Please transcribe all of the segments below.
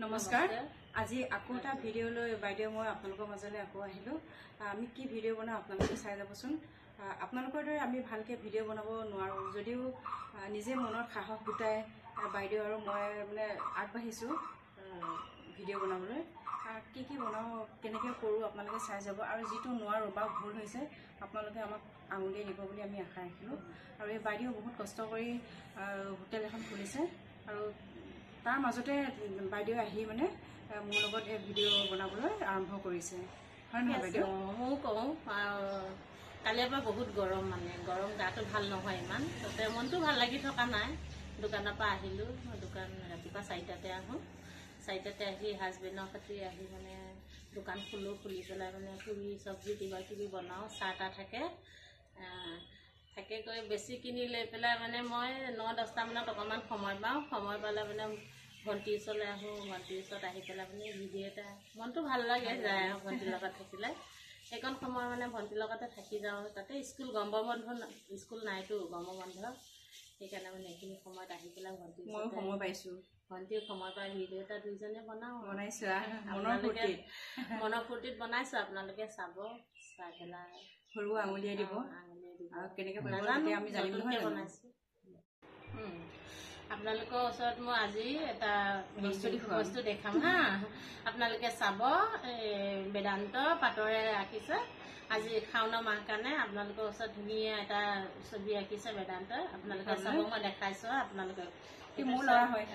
নমস্কাৰ আজি আকৌ এটা ভিডিঅ লৈ বাইদেউ মই আপোনালোকৰ মাজলৈ আকৌ আহিলো আমি কি ভিডিঅ বনাও আপোনালোকে চাই যাবচোন আপোনালোকৰ দৰে আমি ভালকে ভিডিঅ বনাব নোৱাৰো যদিও নিজে মনত সাহস গোটাই বাইদেউ আৰু মই মানে আগবাঢ়িছো ভিডিঅ বনাবলৈ কি বনাও কেনেকৈ কৰো আপোনালোকে চাই যাব আৰু যেটো নোৱাৰো বা ভুল হৈছে আপোনালোকে আমাক আঙুলিয়াই দিব বুলি আমি আশা ৰাখিলো আৰু এই বাইদেউ বহুত কষ্ট কৰি হোটেল এখন খুলিছে আৰু তাৰ মাজতে বাইদেউ আহি মানে মোৰ লগত এই ভিডিঅ বনাবলৈ আৰম্ভ কৰিছে হয় নহয় বাইদেউ মই কওঁ কালিৰ পৰা বহুত গৰম মানে গৰম গাটো ভাল নহয় ইমান তাতে মনটো ভাল লাগি থকা নাই দোকানৰ পৰা আহিলো দোকান ৰাতিপুৱা 4টাতে আহোঁ 4টাতে আহি হাজবেণ্ডৰ সৈতে আহি মানে দোকান খুলি পেলাই মানে পুৰি চব্জি কিবা কিবি বনাওঁ চাহ তাহ থাকে গৈ বেছি কিনি লৈ পেলাই মানে মই 9-10টা মানত অকণমান সময় পাওঁ সময় পালে মানে ভণ্টিৰ ওচৰলৈ আহোঁ ভণ্টিৰ ওচৰত আহি পেলাই মানে ভিডিঅ' এটা মনটো ভাল লাগে যায় ভণ্টিৰ লগত থাকিলে সেইকণ সময় মানে ভণ্টিৰ লগতে থাকি যাওঁ তাতে স্কুল গৰম বন্ধ স্কুল নাইতো গৰম বন্ধ সেইকাৰণে মানে এইখিনি সময়ত আহি পেলাই ভণ্টিৰ মই সময় পাইছোঁ ভণ্টিৰ সময় পাই ভিডিঅ' এটা দুইজনে বনাওঁ বনাইছোঁ মনৰ ফূৰ্তিত বনাইছোঁ আপোনালোকে চাব চাই পেলাই সৰু আঙুলিয়াই দিব আৰু কেনেকৈ আমি জানিম নহয় বনাইছোঁ আপোনালোকৰ ওচৰত মই আজি এটা বস্তু দেখাম হা আপোনালোকে চাব বেদান্ত পাতৰে আঁকিছে আজি শাওনৰ মাহ কাৰণে আপোনালোকৰ ওচৰত ধুনীয়া এটা ছবি আঁকিছে বেদান্ত আপোনালোকে চাব মই দেখাইছো আপোনালোকে মোৰ ল'ৰা হয়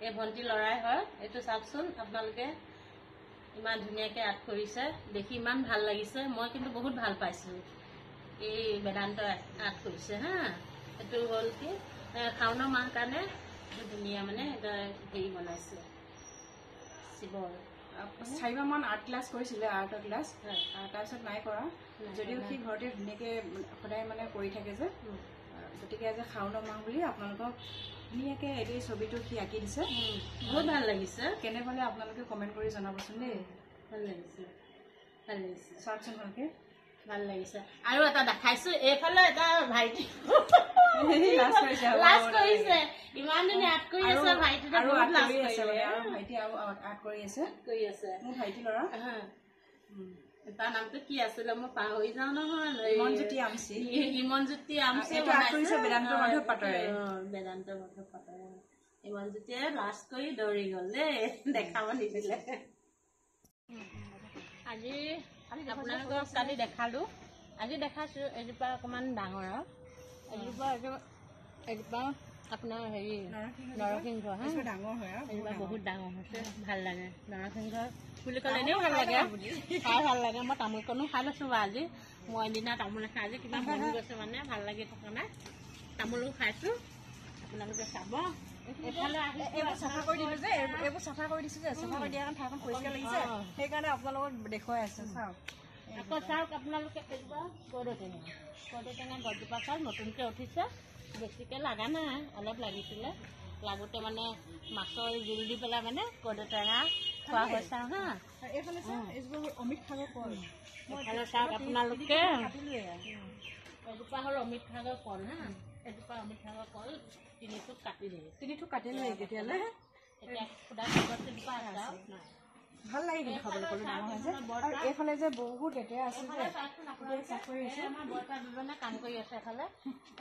এই ভণ্টি ল'ৰাই হয় এইটো চাওকচোন আপোনালোকে ইমান ধুনীয়াকৈ আৰ্ট কৰিছে দেখি ইমান ভাল লাগিছে মই কিন্তু বহুত ভাল পাইছোঁ এই বেদান্ত আৰ্ট কৰিছে হা এইটো হ'ল কি শাওনৰ মাহ কাৰণে ধুনীয়া মানে এটা হেৰি বনাইছে শিৱৰ 4মাহমান আৰ্ট ক্লাছ কৰিছিলে আৰ্টৰ ক্লাছ তাৰপিছত নাই কৰা যদিও সি ঘৰতে ধুনীয়াকৈ সদায় মানে কৰি থাকে যে গতিকে আজি শাওনৰ মাহ বুলি আপোনালোকক ধুনীয়াকৈ এই ছবিটো সি আঁকি দিছে বহুত ভাল লাগিছে কেনে পালে আপোনালোকে কমেণ্ট কৰি জনাবচোন দেই ভাল লাগিছে চাওকচোন ভালকৈ ভাল লাগিছে আৰু এটা দেখাইছো এইফালে এটা ভাইটি লাজ কৰিছে ইমান ধুনীয়া আৰ্ট কৰি আছে ভাইটি আৰু ভাইটি আৰু আৰ্ট কৰি আছে মোৰ ভাইটি ল'ৰা তাৰ নামটো কি আছিলে মই পাহৰি যাওঁ নহয় হিমনজ্যোতি আমচি বেদান্ত মাধৱ পাটৰে হিমনজ্যোতিয়ে লাজ কৰি দৌৰি গল দেই দেখাব নিদিলে আজি আপোনালোকক কালি দেখালো আজি দেখাইছো এজোপা অকণমান ডাঙৰ আৰু এজোপা আপোনাৰ হেৰি নৰসিংহ ডাঙৰ হয় এজোপা বহুত ডাঙৰ হৈছে ভাল লাগে নৰসিংহ বুলি ক'লে এনেও ভাল লাগে খাই ভাল লাগে মই তামোলকণো খাই লৈছোঁ বাৰু আজি মই এদিনা তামোল নাখাই আজি কিবা মন গৈছে মানে ভাল লাগি থকা নাই তামোলো খাইছোঁ আপোনালোকে চাব এইফালে এইবোৰ চাফা কৰি দিলোঁ যে এইবোৰ চাফা কৰি দিছোঁ যে চাফা কৰি দিয়া কাৰণে ঠাইখন পৰিষ্কাৰ লাগিছে সেইকাৰণে আপোনালোকক দেখুৱাই আছে চাওক আকৌ চাওক আপোনালোকে এজোপা কৰ্দৈটেঙা গছজোপা চাওক নতুনকৈ উঠিছে বেছিকৈ লগা নাই অলপ লাগিছিলে লাগোতে মানে মাছৰ জোল দি পেলাই মানে কৰ্দৈটেঙা খোৱা হৈছে হা এইফালে অমিত খাগৰ কল এইফালে চাওক আপোনালোকে এজোপা হ'ল অমিত খাগৰ কল হা এজোপা অমিত খাগৰ কল 3 থোক কাটিলে তেতিয়ালৈ এতিয়া খুদা এজোপা আছে ভাল লাগে কিন্তু খাবলৈ ক'লো ডাঙৰ হৈছে আৰু এইফালে যে বহুত লেতেৰা আছে যে চাকৰি আছে আমাৰ বৰতা দুজনে কাম কৰি আছে এফালে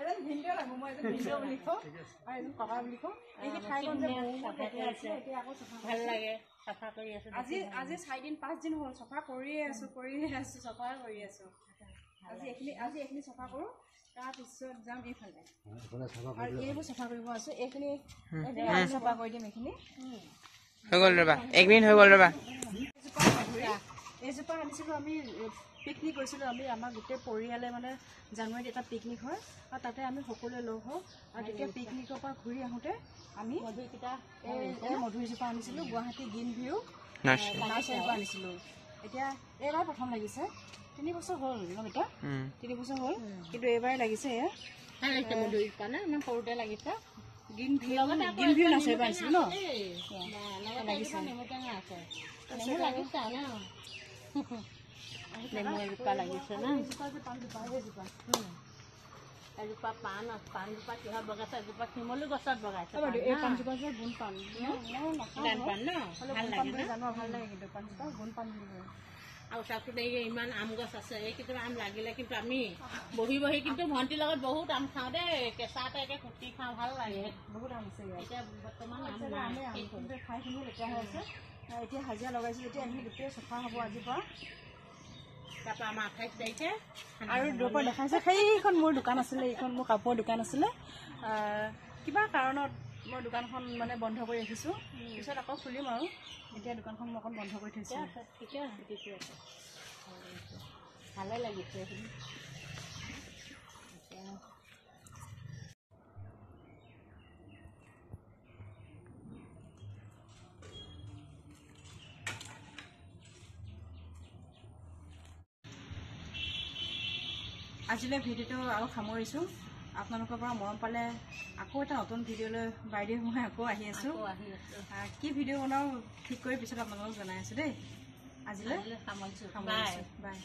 এজন ভিনদেউ লাগো মই এজন ভিনদেউ বুলি কওঁ আৰু এজন ককা বুলি কওঁ এই ঠাইখন যে বহুত লেতেৰা আছে এতিয়া আকৌ চাফা ভাল লাগে চাফা কৰি আছো আজি 4 দিন 5 দিন হ'ল চাফা কৰিয়ে আছো চাফা কৰি আছো আজি এইখিনি চাফা কৰোঁ তাৰপিছত যাম এইফালে আৰু এইবোৰ চাফা কৰিব আছো এইখিনি চাফা কৰি দিম এইখিনি হৈ গ'ল ৰবা 1 মিনিট হৈ গ'ল ৰবা এইজোপা আনিছিলোঁ আমি পিকনিক কৰিছিলোঁ আমি আমাৰ গোটেই পৰিয়ালে মানে জানুৱাৰীত এটা পিকনিক হয় আৰু তাতে আমি সকলোৱে লগ হওঁ আৰু তেতিয়া পিকনিকৰ পৰা ঘূৰি আহোঁতে আমি এই মধুৰিজোপা আনিছিলোঁ গুৱাহাটী গ্ৰীণ ভিউ নাৰ্চাৰীৰ পৰা আনিছিলোঁ এতিয়া এইবাৰ প্ৰথম লাগিছে 3 বছৰ হ'ল এটা 3 বছৰ হ'ল কিন্তু এইবাৰে লাগিছে এয়া মধুৰিজোপা নে ইমান সৰুতে লাগিছে গ্ৰীণ ভিউ নাৰ্চাৰীৰ পৰা আনিছিলোঁ ন লাগিছে নেমুটেঙা আছে নেমু লাগিছে ন নেমু এজোপা লাগিছে ন এজোপা পাণজোপা কিহত বগাইছে, এজোপা শিমলু গছত বগাইছে। এই পাণজোপা যে গুণ পাণ গান পাণ ন ভাল লাগে ন? জানো ভাল লাগে কিন্তু পাণজোপা গুণ পাণ বুলি কয়। আৰু চাওকচোন এই ইমান আম গছ আছে, এই কিন্তু আম লাগিলে কিন্তু আমি বহি বহি কিন্তু ভণ্টিৰ লগত বহুত আম খাওঁ দেই, কেঁচাতে একে কুটি খাওঁ, ভাল লাগে। বহুত আম আছে ইয়াত। এতিয়া বৰ্তমান আম আমি নাই। ঠাইখিনি লেতেৰা হৈ আছে। এতিয়া হাজিৰা লগাইছোঁ যেতিয়া আমি গোটেই চফা হ'ব আজিৰ পৰা। তাৰপৰা আমাৰ 28 তাৰিখে আৰু দুপৰ দেখাইছে সেইখন মোৰ দোকান আছিলে, এইখন মোৰ কাপোৰৰ দোকান আছিলে। কিবা কাৰণত মই দোকানখন মানে বন্ধ কৰি ৰাখিছোঁ, পিছত আকৌ খুলিম আৰু। এতিয়া দোকানখন মই অকণ বন্ধ কৰি থৈছোঁ। ঠিকে আছে, ঠিকে আছে, ভালে লাগিছে এইখিনি। আজিলৈ ভিডিঅ'টো আৰু সামৰিছোঁ। আপোনালোকৰ পৰা মৰম পালে আকৌ এটা নতুন ভিডিঅ'লৈ বাইদেউ মই আকৌ আহি আছোঁ। কি ভিডিঅ' বনাওঁ ঠিক কৰি পিছত আপোনালোকক জনাই আছোঁ দেই। আজিলৈ সামৰিছোঁ। সামৰিছোঁ। বাই।